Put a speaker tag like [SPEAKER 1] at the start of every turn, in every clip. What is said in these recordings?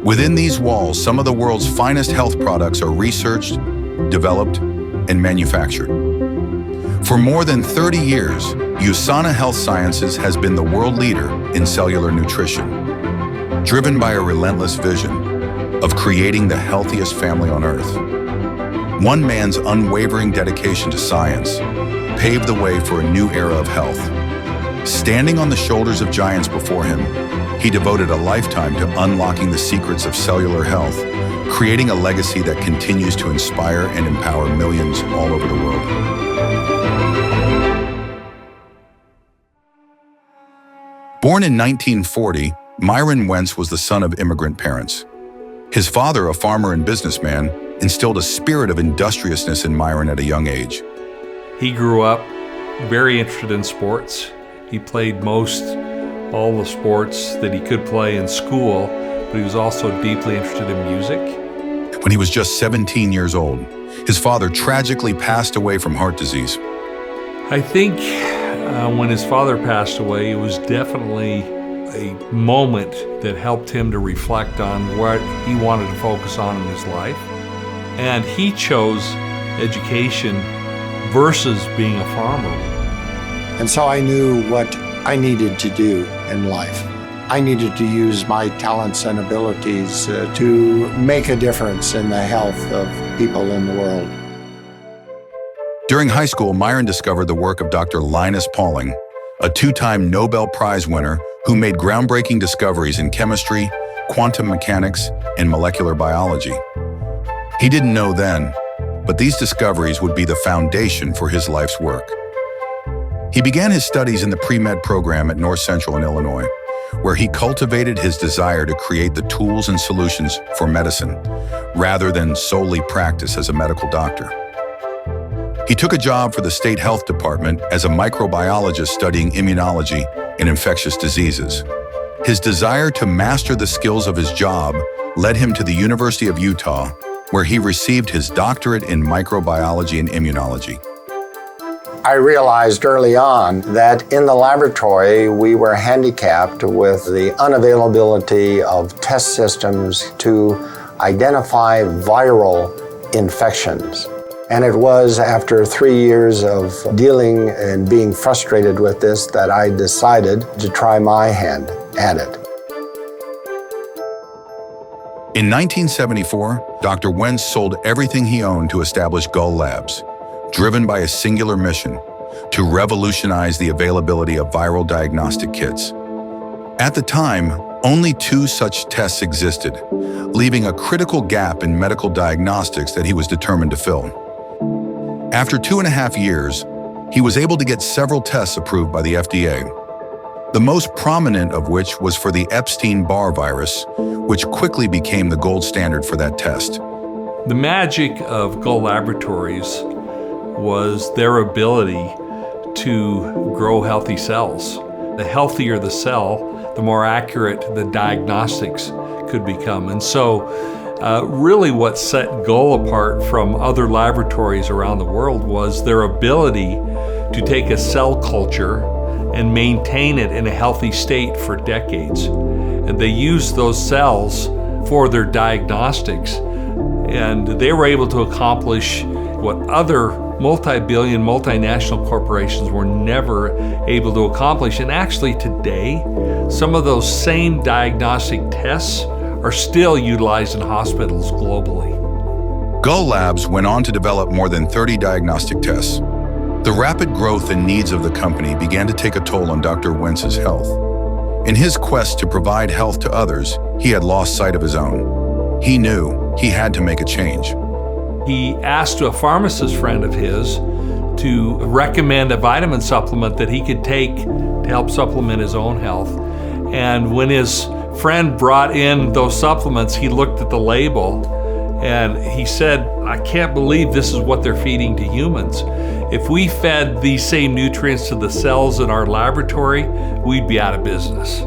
[SPEAKER 1] Within these walls, some of the world's finest health products are researched, developed, and manufactured. For more than 30 years, USANA Health Sciences has been the world leader in cellular nutrition, driven by a relentless vision of creating the healthiest family on Earth. One man's unwavering dedication to science paved the way for a new era of health. Standing on the shoulders of giants before him, he devoted a lifetime to unlocking the secrets of cellular health, creating a legacy that continues to inspire and empower millions all over the world. Born in 1940, Myron Wentz was the son of immigrant parents. His father, a farmer and businessman, instilled a spirit of industriousness in Myron at a young age.
[SPEAKER 2] He grew up very interested in sports. He played all the sports that he could play in school, but he was also deeply interested in music.
[SPEAKER 1] When he was just 17 years old, his father tragically passed away from heart disease.
[SPEAKER 2] I think when his father passed away, it was definitely a moment that helped him to reflect on what he wanted to focus on in his life. And he chose education versus being a farmer.
[SPEAKER 3] And so I knew what I needed to do in life. I needed to use my talents and abilities to make a difference in the health of people in the world.
[SPEAKER 1] During high school, Myron discovered the work of Dr. Linus Pauling, a two-time Nobel Prize winner who made groundbreaking discoveries in chemistry, quantum mechanics, and molecular biology. He didn't know then, but these discoveries would be the foundation for his life's work. He began his studies in the pre-med program at North Central in Illinois, where he cultivated his desire to create the tools and solutions for medicine, rather than solely practice as a medical doctor. He took a job for the state health department as a microbiologist studying immunology and infectious diseases. His desire to master the skills of his job led him to the University of Utah, where he received his doctorate in microbiology and immunology.
[SPEAKER 3] I realized early on that in the laboratory we were handicapped with the unavailability of test systems to identify viral infections. And it was after 3 years of dealing and being frustrated with this that I decided to try my hand at it.
[SPEAKER 1] In 1974, Dr. Wentz sold everything he owned to establish Gull Labs, driven by a singular mission to revolutionize the availability of viral diagnostic kits. At the time, only 2 such tests existed, leaving a critical gap in medical diagnostics that he was determined to fill. After 2.5 years, he was able to get several tests approved by the FDA, the most prominent of which was for the Epstein-Barr virus, which quickly became the gold standard for that test.
[SPEAKER 2] The magic of Gull Laboratories was their ability to grow healthy cells. The healthier the cell, the more accurate the diagnostics could become. And so really what set Gull apart from other laboratories around the world was their ability to take a cell culture and maintain it in a healthy state for decades. And they used those cells for their diagnostics. And they were able to accomplish what other multi-billion, multinational corporations were never able to accomplish. And actually today, some of those same diagnostic tests are still utilized in hospitals globally.
[SPEAKER 1] Gull Labs went on to develop more than 30 diagnostic tests. The rapid growth and needs of the company began to take a toll on Dr. Wentz's health. In his quest to provide health to others, he had lost sight of his own. He knew he had to make a change.
[SPEAKER 2] He asked a pharmacist friend of his to recommend a vitamin supplement that he could take to help supplement his own health. And when his friend brought in those supplements, he looked at the label and he said, "I can't believe this is what they're feeding to humans. If we fed these same nutrients to the cells in our laboratory, we'd be out of business."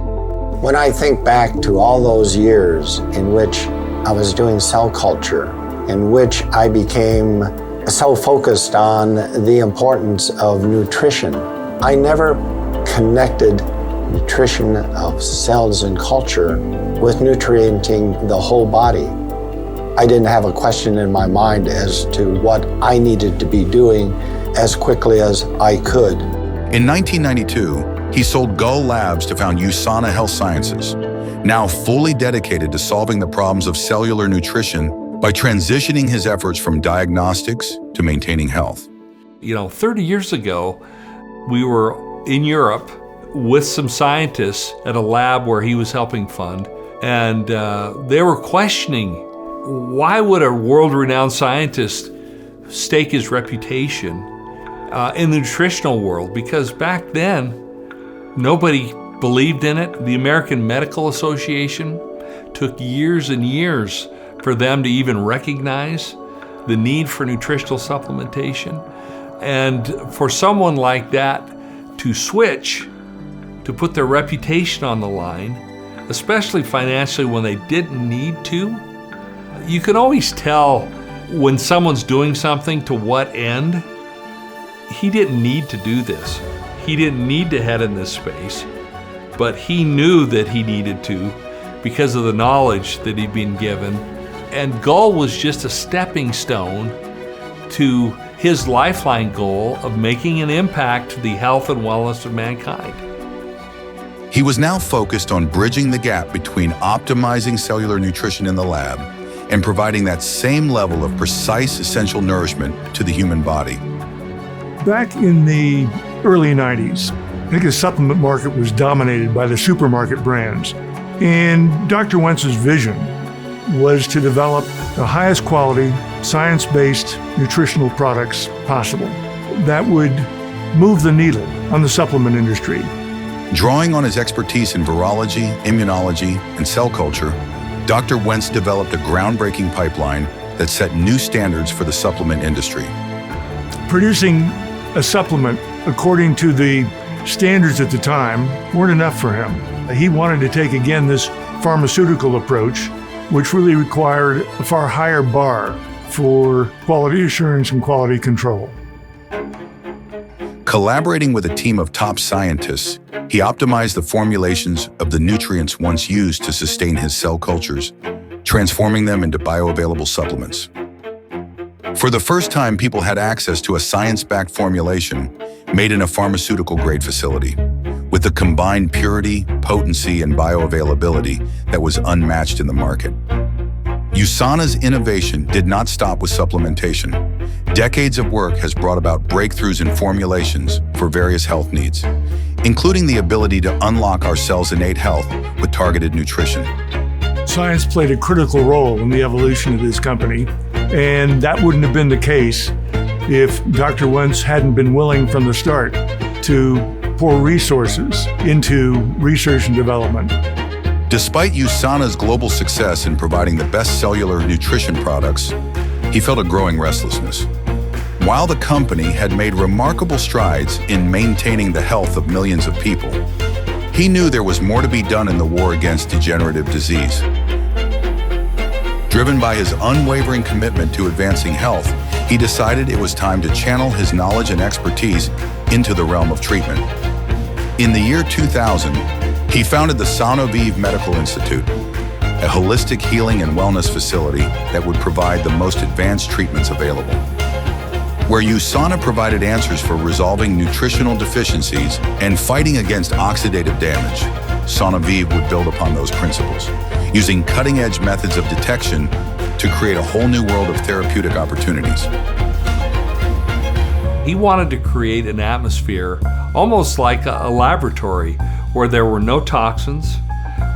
[SPEAKER 3] When I think back to all those years in which I was doing cell culture, in which I became so focused on the importance of nutrition, I never connected nutrition of cells and culture with nutrienting the whole body. I didn't have a question in my mind as to what I needed to be doing as quickly as I could.
[SPEAKER 1] In 1992, he sold Gull Labs to found USANA Health Sciences, now fully dedicated to solving the problems of cellular nutrition by transitioning his efforts from diagnostics to maintaining health.
[SPEAKER 2] 30 years ago, we were in Europe with some scientists at a lab where he was helping fund, and they were questioning, why would a world-renowned scientist stake his reputation in the nutritional world? Because back then, nobody believed in it. The American Medical Association took years and years for them to even recognize the need for nutritional supplementation. And for someone like that to switch, to put their reputation on the line, especially financially when they didn't need to, you can always tell when someone's doing something to what end. He didn't need to do this. He didn't need to head in this space, but he knew that he needed to because of the knowledge that he'd been given. And Gull was just a stepping stone to his lifeline goal of making an impact to the health and wellness of mankind.
[SPEAKER 1] He was now focused on bridging the gap between optimizing cellular nutrition in the lab and providing that same level of precise essential nourishment to the human body.
[SPEAKER 4] Back in the early 90s, I think the supplement market was dominated by the supermarket brands. And Dr. Wentz's vision was to develop the highest quality, science-based nutritional products possible that would move the needle on the supplement industry.
[SPEAKER 1] Drawing on his expertise in virology, immunology, and cell culture, Dr. Wentz developed a groundbreaking pipeline that set new standards for the supplement industry.
[SPEAKER 4] Producing a supplement according to the standards at the time weren't enough for him. He wanted to take again this pharmaceutical approach, which really required a far higher bar for quality assurance and quality control.
[SPEAKER 1] Collaborating with a team of top scientists, he optimized the formulations of the nutrients once used to sustain his cell cultures, transforming them into bioavailable supplements. For the first time, people had access to a science-backed formulation made in a pharmaceutical-grade facility, with the combined purity, potency, and bioavailability that was unmatched in the market. USANA's innovation did not stop with supplementation. Decades of work has brought about breakthroughs in formulations for various health needs, including the ability to unlock our cells' innate health with targeted nutrition.
[SPEAKER 4] Science played a critical role in the evolution of this company, and that wouldn't have been the case if Dr. Wentz hadn't been willing from the start to pour resources into research and development.
[SPEAKER 1] Despite USANA's global success in providing the best cellular nutrition products, he felt a growing restlessness. While the company had made remarkable strides in maintaining the health of millions of people, he knew there was more to be done in the war against degenerative disease. Driven by his unwavering commitment to advancing health, he decided it was time to channel his knowledge and expertise into the realm of treatment. In the year 2000, he founded the Sanoviv Medical Institute, a holistic healing and wellness facility that would provide the most advanced treatments available. Where USANA provided answers for resolving nutritional deficiencies and fighting against oxidative damage, Sanoviv would build upon those principles, using cutting-edge methods of detection to create a whole new world of therapeutic opportunities.
[SPEAKER 2] He wanted to create an atmosphere almost like a laboratory where there were no toxins,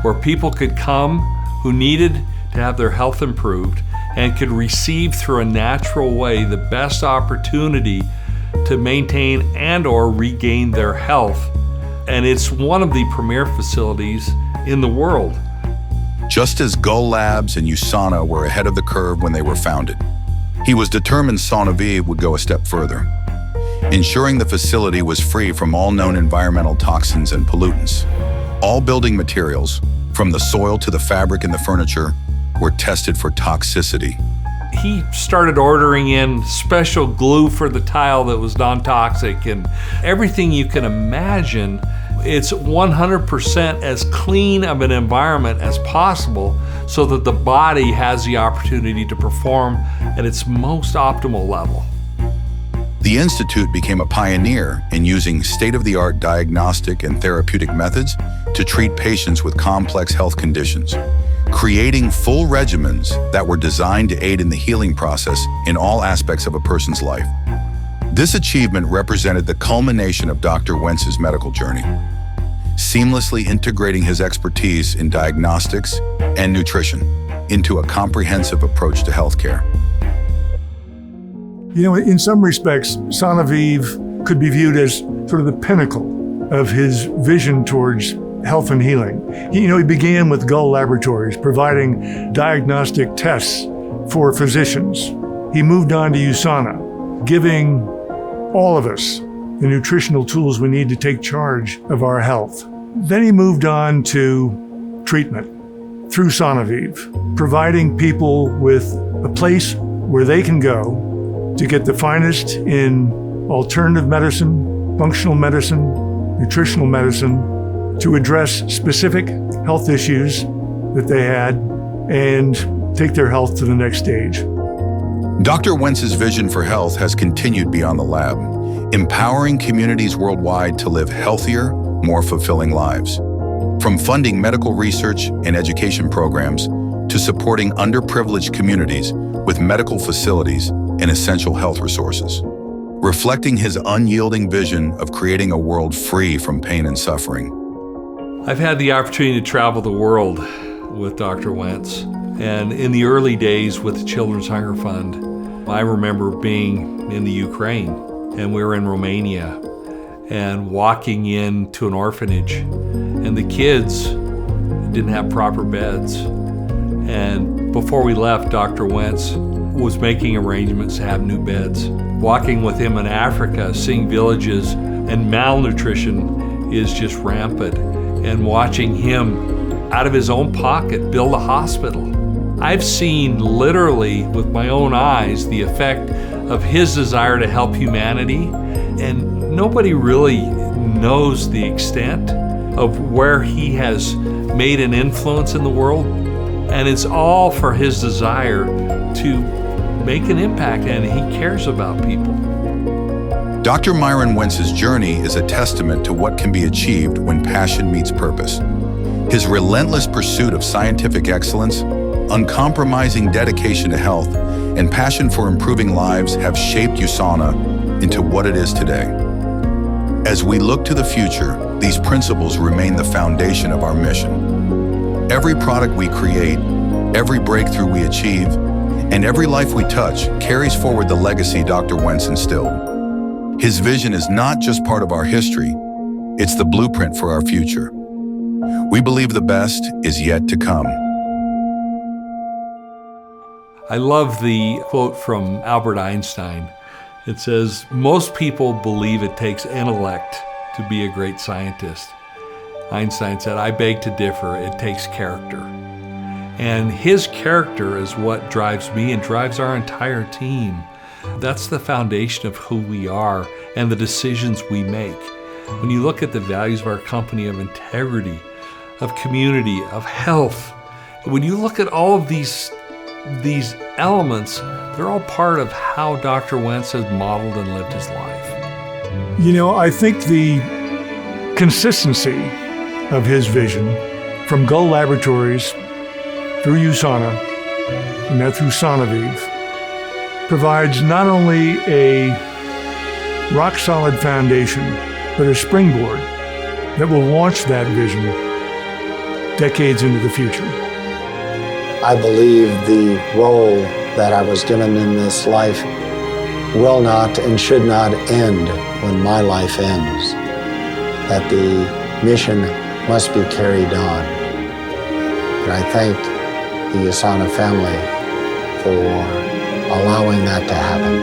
[SPEAKER 2] where people could come who needed to have their health improved and could receive through a natural way the best opportunity to maintain and or regain their health. And it's one of the premier facilities in the world.
[SPEAKER 1] Just as Gull Labs and USANA were ahead of the curve when they were founded, he was determined Sanoviv would go a step further, ensuring the facility was free from all known environmental toxins and pollutants. All building materials, from the soil to the fabric and the furniture, were tested for toxicity.
[SPEAKER 2] He started ordering in special glue for the tile that was non-toxic and everything you can imagine. it's 100% as clean of an environment as possible so that the body has the opportunity to perform at its most optimal level.
[SPEAKER 1] The Institute became a pioneer in using state-of-the-art diagnostic and therapeutic methods to treat patients with complex health conditions, creating full regimens that were designed to aid in the healing process in all aspects of a person's life. This achievement represented the culmination of Dr. Wentz's medical journey, seamlessly integrating his expertise in diagnostics and nutrition into a comprehensive approach to healthcare.
[SPEAKER 4] You know, in some respects, Sanoviv could be viewed as sort of the pinnacle of his vision towards health and healing. He began with Gull Laboratories, providing diagnostic tests for physicians. He moved on to USANA, giving all of us the nutritional tools we need to take charge of our health. Then he moved on to treatment through Sanoviv, providing people with a place where they can go to get the finest in alternative medicine, functional medicine, nutritional medicine, to address specific health issues that they had and take their health to the next stage.
[SPEAKER 1] Dr. Wentz's vision for health has continued beyond the lab, empowering communities worldwide to live healthier, more fulfilling lives. From funding medical research and education programs to supporting underprivileged communities with medical facilities and essential health resources, reflecting his unyielding vision of creating a world free from pain and suffering.
[SPEAKER 2] I've had the opportunity to travel the world with Dr. Wentz, and in the early days with the Children's Hunger Fund, I remember being in the Ukraine, and we were in Romania, and walking into an orphanage, and the kids didn't have proper beds. And before we left, Dr. Wentz was making arrangements to have new beds. Walking with him in Africa, seeing villages and malnutrition is just rampant, and watching him out of his own pocket build a hospital. I've seen literally with my own eyes the effect of his desire to help humanity, and nobody really knows the extent of where he has made an influence in the world, and it's all for his desire to make an impact, and he cares about people.
[SPEAKER 1] Dr. Myron Wentz's journey is a testament to what can be achieved when passion meets purpose. His relentless pursuit of scientific excellence, uncompromising dedication to health, and passion for improving lives have shaped USANA into what it is today. As we look to the future, these principles remain the foundation of our mission. Every product we create, every breakthrough we achieve, and every life we touch carries forward the legacy Dr. Wentz instilled. His vision is not just part of our history, it's the blueprint for our future. We believe the best is yet to come.
[SPEAKER 2] I love the quote from Albert Einstein. It says, "Most people believe it takes intellect to be a great scientist." Einstein said, "I beg to differ, it takes character." And his character is what drives me and drives our entire team. That's the foundation of who we are and the decisions we make. When you look at the values of our company of integrity, of community, of health, when you look at all of these elements, they're all part of how Dr. Wentz has modeled and lived his life.
[SPEAKER 4] I think the consistency of his vision from Gull Laboratories through USANA and now through Sanoviv provides not only a rock-solid foundation, but a springboard that will launch that vision decades into the future.
[SPEAKER 3] I believe the role that I was given in this life will not and should not end when my life ends, that the mission must be carried on. And I thank the USANA family for allowing that to happen.